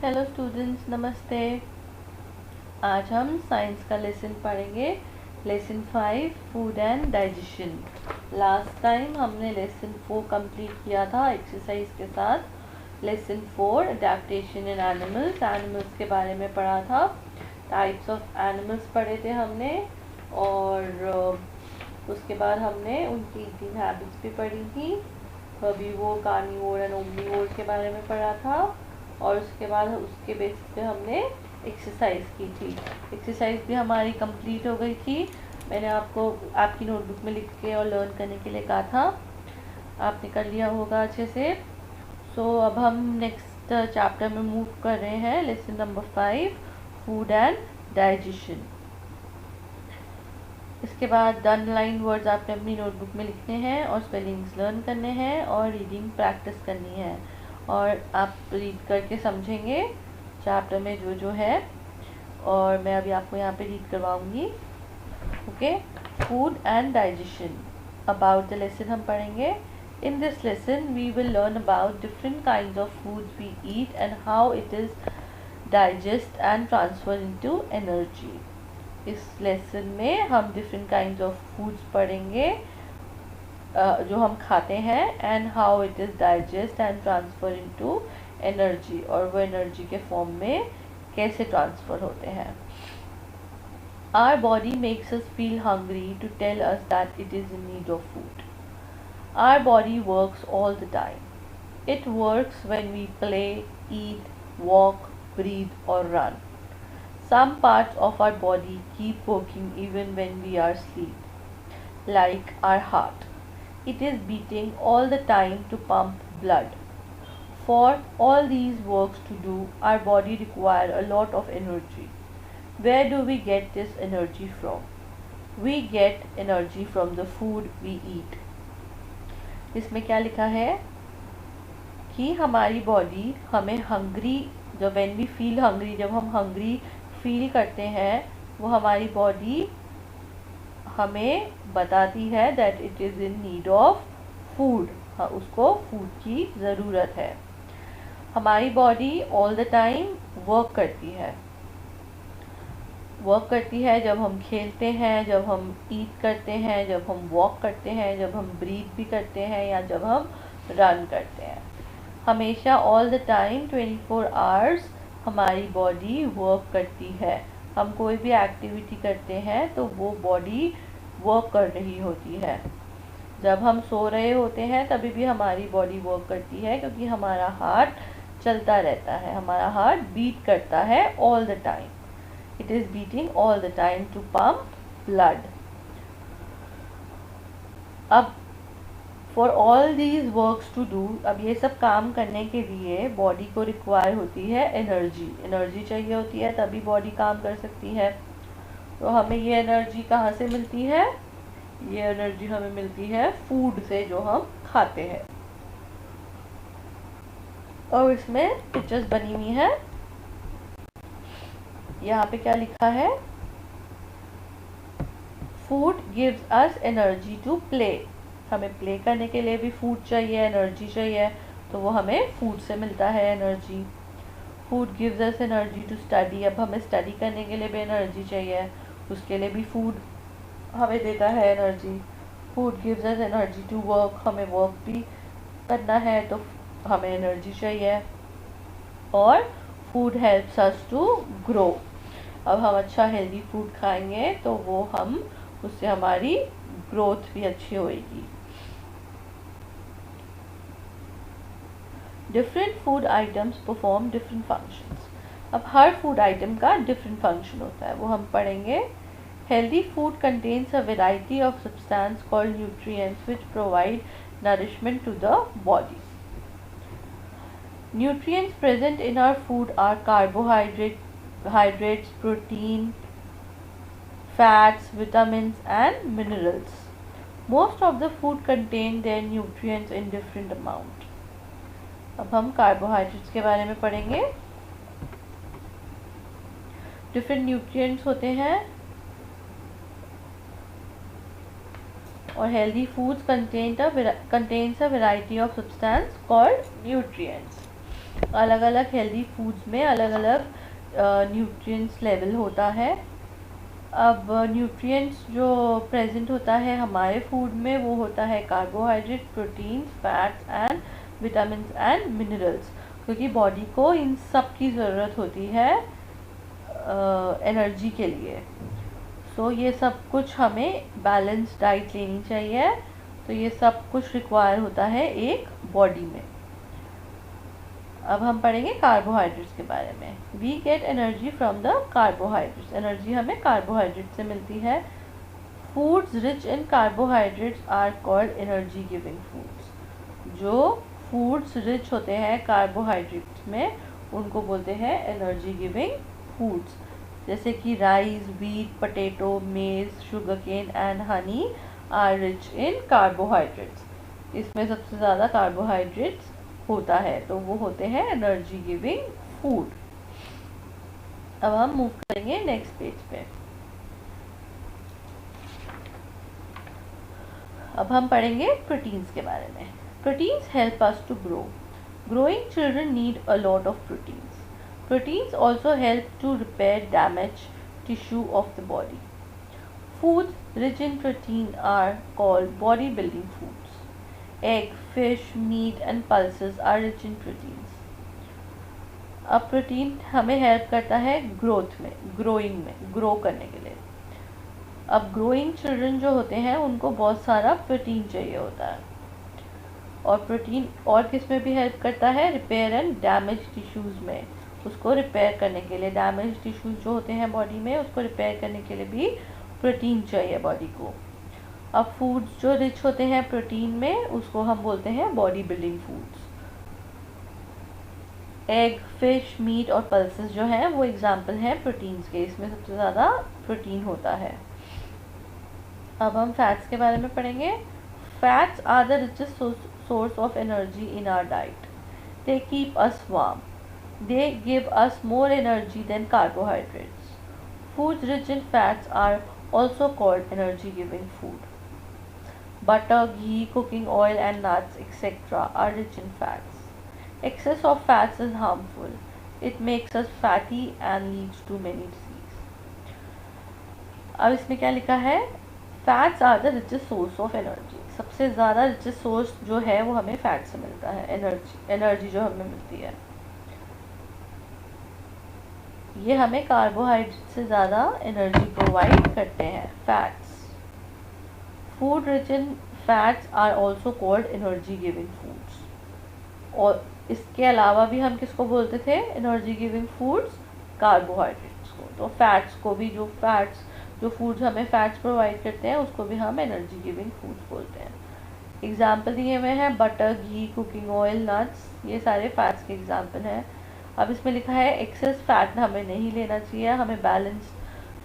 Hello students, नमस्ते। आज हम साइंस का लेसन पढ़ेंगे। Lesson 5 food and digestion. Last time हमने लेसन 4 कंप्लीट किया था एक्सरसाइज के साथ। लेसन 4 अडेप्टेशन इन एनिमल्स, एनिमल्स के बारे में पढ़ा था। टाइप्स ऑफ एनिमल्स पढ़े थे हमने, और उसके बाद हमने उनकी ईटिंग हैबिट्स भी पढ़ी थी। हर्बीवोर, कार्निवोर एंड ओमनीवोर के बारे में पढ़ा था, और उसके बाद उसके बेसिस पे हमने एक्सरसाइज की थी। एक्सरसाइज भी हमारी कंप्लीट हो गई थी। मैंने आपको आपकी नोटबुक में लिख के और लर्न करने के लिए कहा था, आपने कर लिया होगा अच्छे से। सो अब हम नेक्स्ट चैप्टर में मूव कर रहे हैं। Lesson number 5 food and digestion. इसके बाद अंडरलाइन वर्ड्स आपने अपनी नोटबुक में लिखने हैं और स्पेलिंग्स लर्न करने हैं और रीडिंग प्रैक्टिस करनी है, और आप रीड करके समझेंगे चैप्टर में जो जो है, और मैं अभी आपको यहाँ पे रीड करवाऊँगी। Okay, food and digestion. About the lesson हम पढ़ेंगे। In this lesson we will learn about different kinds of food we eat and how it is digest and transfer into energy. इस लेसन में हम डिफरेंट काइंड्स ऑफ फूड्स पढ़ेंगे जो हम खाते हैं, and how it is digest and transfer into energy, और वो एनर्जी के फॉर्म में कैसे ट्रांसफ़र होते हैं। Our body makes us feel hungry to tell us that it is in need of food. Our body works all the time. It works when we play, eat, walk, breathe or run. Some parts of our body keep working even when we are asleep, like our heart. It is beating all the time to pump blood. For all these works to do, our body require a lot of energy. Where do we get this energy from? We get energy from the food we eat. इसमें क्या लिखा है कि हमारी body हमें hungry, जब when we feel hungry, जब हम हंग्री फील करते हैं, वो हमारी बॉडी हमें बताती है that it is in need of food. हाँ, उसको फूड की ज़रूरत है। हमारी body all the time work करती है जब हम खेलते हैं, जब हम ईट करते हैं, जब हम वॉक करते हैं, जब हम ब्रीथ भी करते हैं, या जब हम रन करते हैं। हमेशा ऑल द टाइम 24 आवर्स हमारी बॉडी वर्क करती है। हम कोई भी एक्टिविटी करते हैं तो वो बॉडी वर्क कर रही होती है। जब हम सो रहे होते हैं तभी भी हमारी बॉडी वर्क करती है, क्योंकि हमारा हार्ट चलता रहता है, हमारा हार्ट बीट करता है all the time. It is beating all the time to pump blood. अब for all these works to do, अब ये सब काम करने के लिए बॉडी को रिक्वायर होती है एनर्जी। एनर्जी चाहिए होती है तभी बॉडी काम कर सकती है। तो हमें ये एनर्जी कहाँ से मिलती है? ये एनर्जी हमें मिलती है फूड से जो हम खाते हैं। और इसमें पिक्चर्स बनी हुई है। यहाँ पे क्या लिखा है? Food gives us energy to play. हमें प्ले करने के लिए भी फूड चाहिए, एनर्जी चाहिए, तो वो हमें फूड से मिलता है energy. Food gives us energy to study. अब हमें स्टडी करने के लिए भी एनर्जी चाहिए, उसके लिए भी फूड हमें देता है energy. Food gives us energy to work. हमें वर्क भी करना है तो हमें एनर्जी चाहिए। और food helps us to grow. अब हम अच्छा हेल्दी फूड खाएंगे तो वो हम उससे हमारी ग्रोथ भी अच्छी होएगी। Different food items perform different functions. अब हर फूड आइटम का डिफरेंट फंक्शन होता है, वो हम पढ़ेंगे। Healthy food contains a variety of substance called nutrients which provide nourishment to the body. Nutrients present in our food are carbohydrates, protein, fats, vitamins and minerals. Most of the food contain their nutrients in different amount. अब हम carbohydrates के बारे में पढ़ेंगे। Different nutrients होते हैं, और healthy foods contains a variety of substance called nutrients. अलग अलग हेल्दी फूड्स में अलग अलग न्यूट्रिएंट्स लेवल होता है। अब न्यूट्रिएंट्स जो प्रेजेंट होता है हमारे फूड में वो होता है carbohydrate, proteins, fats and vitamin and minerals, क्योंकि बॉडी को इन सब की ज़रूरत होती है एनर्जी के लिए। सो ये सब कुछ हमें बैलेंस डाइट लेनी चाहिए। तो ये सब कुछ रिक्वायर होता है एक बॉडी में। अब हम पढ़ेंगे कार्बोहाइड्रेट्स के बारे में। We get energy from the carbohydrates. Energy हमें कार्बोहाइड्रेट से मिलती है। Foods rich in carbohydrates are called energy giving foods. जो फूड्स रिच होते हैं कार्बोहाइड्रेट्स में उनको बोलते हैं एनर्जी गिविंग फूड्स, जैसे कि rice, wheat, potato, maize, sugarcane and honey are rich in carbohydrates. इसमें सबसे ज़्यादा कार्बोहाइड्रेट्स होता है, तो वो होते हैं एनर्जी गिविंग फूड। अब हम मूव करेंगे नेक्स्ट पेज पे। अब हम पढ़ेंगे प्रोटीन्स के बारे में। Proteins help us to grow. Growing children need a lot of proteins. Proteins also help to repair damage tissue of the body. Foods rich in protein are called body building foods. Egg, fish, meat and pulses are rich in proteins. अब protein हमें help करता है growth में, growing में, grow करने के लिए। अब ग्रोइंग चिल्ड्रन जो होते हैं उनको बहुत सारा प्रोटीन चाहिए होता है। और प्रोटीन और किस में भी हेल्प करता है? रिपेयर एंड डैमेज टिश्यूज़ में, उसको रिपेयर करने के लिए। डैमेज टिश्यूज़ जो होते हैं बॉडी में उसको रिपेयर करने के लिए भी प्रोटीन चाहिए बॉडी को। अब फूड्स जो रिच होते हैं प्रोटीन में उसको हम बोलते हैं body building foods. Egg, fish, meat और पल्सेस जो हैं वो एग्जाम्पल हैं प्रोटीन्स के। इसमें सबसे ज़्यादा प्रोटीन होता है। अब हम फैट्स के बारे में पढ़ेंगे। Fats are the richest source of energy in our diet. They keep us warm. They give us more energy than carbohydrates. Foods rich in fats are also called energy giving food. Butter, ghee, cooking oil and nuts etc. are rich in fats. Excess of fats is harmful. It makes us fatty and leads to many diseases. अब इसमें क्या लिखा है? Fats are the richest source of energy. सबसे ज़्यादा richest source जो है वो हमें फैट से मिलता है। एनर्जी जो हमें मिलती है ये हमें कार्बोहाइड्रेट से ज़्यादा एनर्जी प्रोवाइड करते हैं। Fats, food rich in fats are also called energy giving foods. और इसके अलावा भी हम किसको बोलते थे एनर्जी गिविंग फूड्स? कार्बोहाइड्रेट्स को। तो फैट्स को भी, जो फूड्स हमें फैट्स प्रोवाइड करते हैं उसको भी हम एनर्जी गिविंग फूड्स बोलते हैं। एग्जाम्पल दिए हुए हैं बटर, घी, कुकिंग ऑयल, नट्स, ये सारे फैट्स के एग्जाम्पल हैं। अब इसमें लिखा है एक्सेस फैट हमें नहीं लेना चाहिए, हमें बैलेंस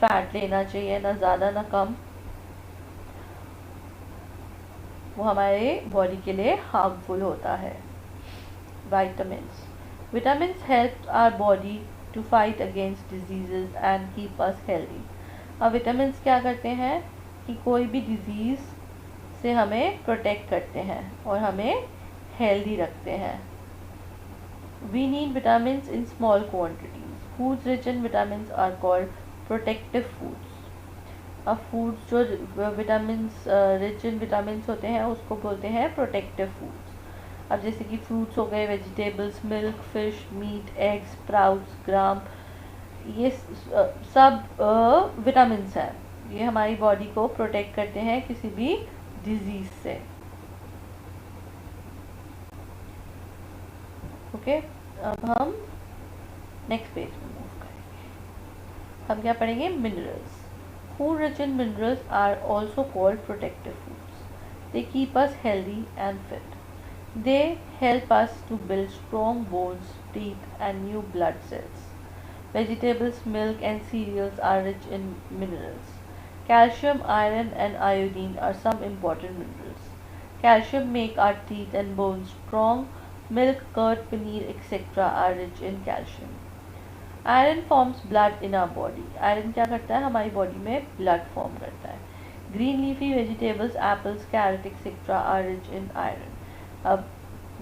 फैट लेना चाहिए, ना ज़्यादा ना कम। वो हमारे बॉडी के लिए हार्मफुल होता है। Vitamins, vitamins help our body to fight against diseases and keep us healthy. अब विटामिन्स क्या करते हैं कि कोई भी डिजीज़ से हमें प्रोटेक्ट करते हैं और हमें हेल्दी रखते हैं। We need vitamins in small quantities. Foods rich in vitamins are called protective foods. अब फूड्स जो विटामिन्स रिच इन विटामिन्स होते हैं उसको बोलते हैं प्रोटेक्टिव फूड्स। अब जैसे कि फ्रूट्स हो गए, vegetables, milk, fish, meat, eggs, sprouts, gram, ये सब विटामिन्स हैं। ये हमारी बॉडी को प्रोटेक्ट करते हैं किसी भी डिजीज़ से। ओके, अब हम नेक्स्ट पेज में मूव करेंगे। हम क्या पढ़ेंगे? Minerals. Food rich in minerals are also called protective foods. They keep us healthy and fit. They help us to build strong bones, teeth and new blood cells. Vegetables, milk and cereals are rich in minerals. Calcium, iron and iodine are some important minerals. Calcium make our teeth and bones strong. Milk, curd, paneer etc. are rich in calcium. Iron forms blood in our body. Iron क्या करता है? हमारी body में blood form करता है। Green leafy vegetables, apples, carrot etc. are rich in iron. अब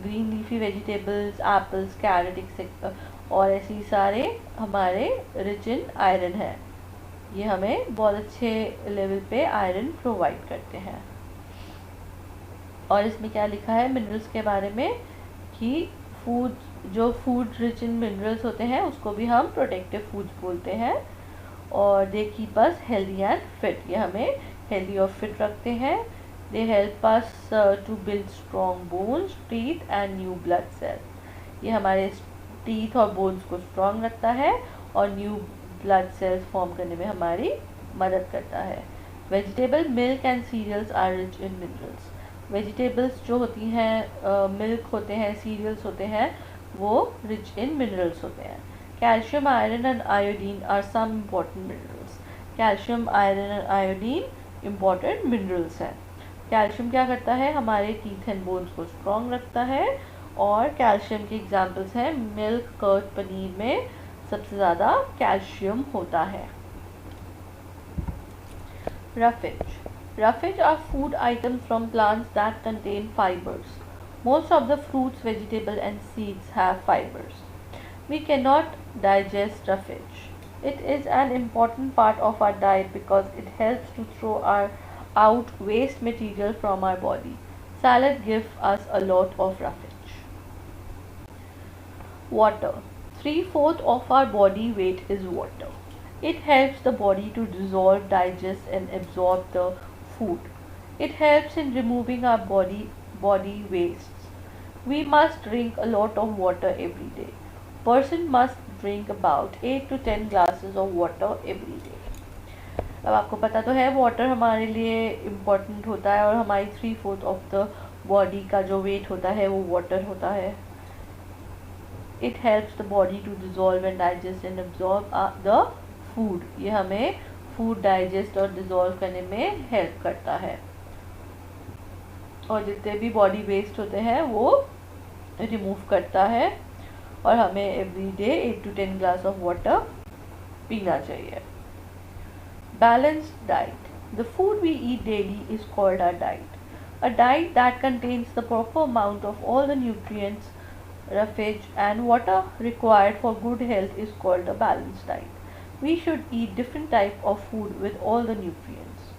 green leafy vegetables, apples, carrot etcetera और ऐसे सारे हमारे रिच इन आयरन है। ये हमें बहुत अच्छे लेवल पे आयरन प्रोवाइड करते हैं। और इसमें क्या लिखा है मिनरल्स के बारे में कि फूड रिच इन मिनरल्स होते हैं उसको भी हम प्रोटेक्टिव फूड्स बोलते हैं। और they keep us healthy and fit, ये हमें हेल्दी और फिट रखते हैं। They help us to build strong bones, teeth and new blood cells, ये हमारे टीथ और बोन्स को स्ट्रॉन्ग रखता है और न्यू ब्लड सेल्स फॉर्म करने में हमारी मदद करता है। Vegetable milk and cereals are rich in minerals, vegetables जो होती हैं मिल्क होते हैं, सीरियल्स होते हैं, वो रिच इन मिनरल्स होते हैं। Calcium, iron and iodine are some important minerals, calcium, iron and iodine important minerals हैं। कैल्शियम क्या करता है, हमारे टीथ एंड बोन्स को स्ट्रॉन्ग रखता है। और कैल्शियम के एग्जांपल्स हैं मिल्क, कर्ड, पनीर में सबसे ज़्यादा कैल्शियम होता है। Roughage are food items from plants that contain fibers. Most of the fruits, vegetables and seeds have fibers. We cannot digest roughage. It is an important part of our diet because it helps to throw out waste material from our body. Salad gives us a lot of roughage. Water. 3/4 of our body weight is water. It helps the body to dissolve, digest and absorb the food. It helps in removing our body wastes. We must drink a lot of water every day. Person must drink about 8 to 10 glasses of water every day. अब आपको पता तो है water हमारे लिए important होता है और हमारी 3/4 ऑफ द बॉडी का जो वेट होता है वो वाटर होता है। It helps the body to dissolve and digest and absorb the food. ये हमें फूड डाइजेस्ट और डिज़ोल्व करने में हेल्प करता है और जितने भी बॉडी वेस्ट होते हैं वो रिमूव करता है। और हमें every day 8 to 10 glass of water पीना चाहिए। Balanced diet. The food we eat daily is called a diet. A diet that contains the proper amount of all the nutrients, roughage and water required for good health is called a balanced diet. We should eat different type of food with all the nutrients.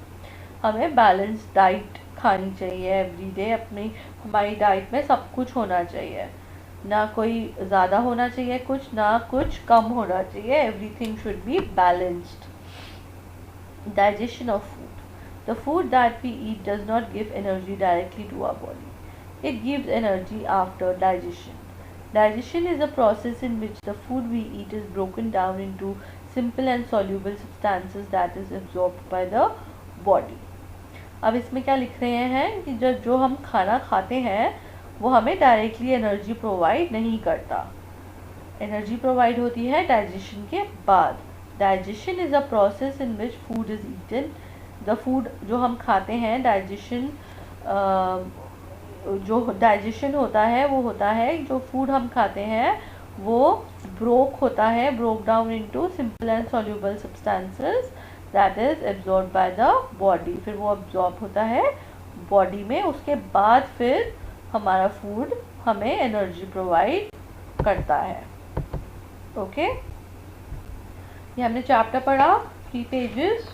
हमें balanced diet खानी चाहिए every day। हमारी diet में सब कुछ होना चाहिए, ना कोई ज़्यादा होना चाहिए कुछ, ना कुछ कम होना चाहिए। Everything should be balanced. Digestion of food. The food that we eat does not give energy directly to our body. It gives energy after digestion. Digestion is a process in which the food we eat is broken down into simple and soluble substances that is absorbed by the body. अब इसमें क्या लिख रहे हैं कि जो हम खाना खाते हैं वो हमें डायरेक्टली एनर्जी प्रोवाइड नहीं करता। एनर्जी प्रोवाइड होती है डाइजेशन के बाद। Digestion is a process in which food is eaten. The food जो हम खाते हैं, जो डाइजेशन होता है वो होता है जो फूड हम खाते हैं वो broke down into simple and soluble substances that is absorb by the body. फिर वो एब्जॉर्ब होता है बॉडी में, उसके बाद फिर हमारा फूड हमें एनर्जी प्रोवाइड करता है। ओके, ये हमने चैप्टर पढ़ा 3 पेजेस।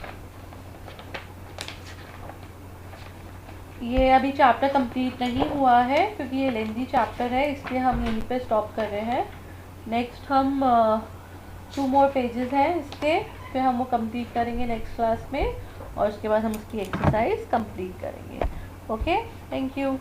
ये अभी चैप्टर कंप्लीट नहीं हुआ है क्योंकि ये लेंदी चैप्टर है, इसलिए हम यहीं पे स्टॉप कर रहे हैं। नेक्स्ट हम 2 more पेजेस हैं इसके, फिर हम वो कंप्लीट करेंगे नेक्स्ट क्लास में और उसके बाद हम उसकी एक्सरसाइज कंप्लीट करेंगे। Okay, thank you.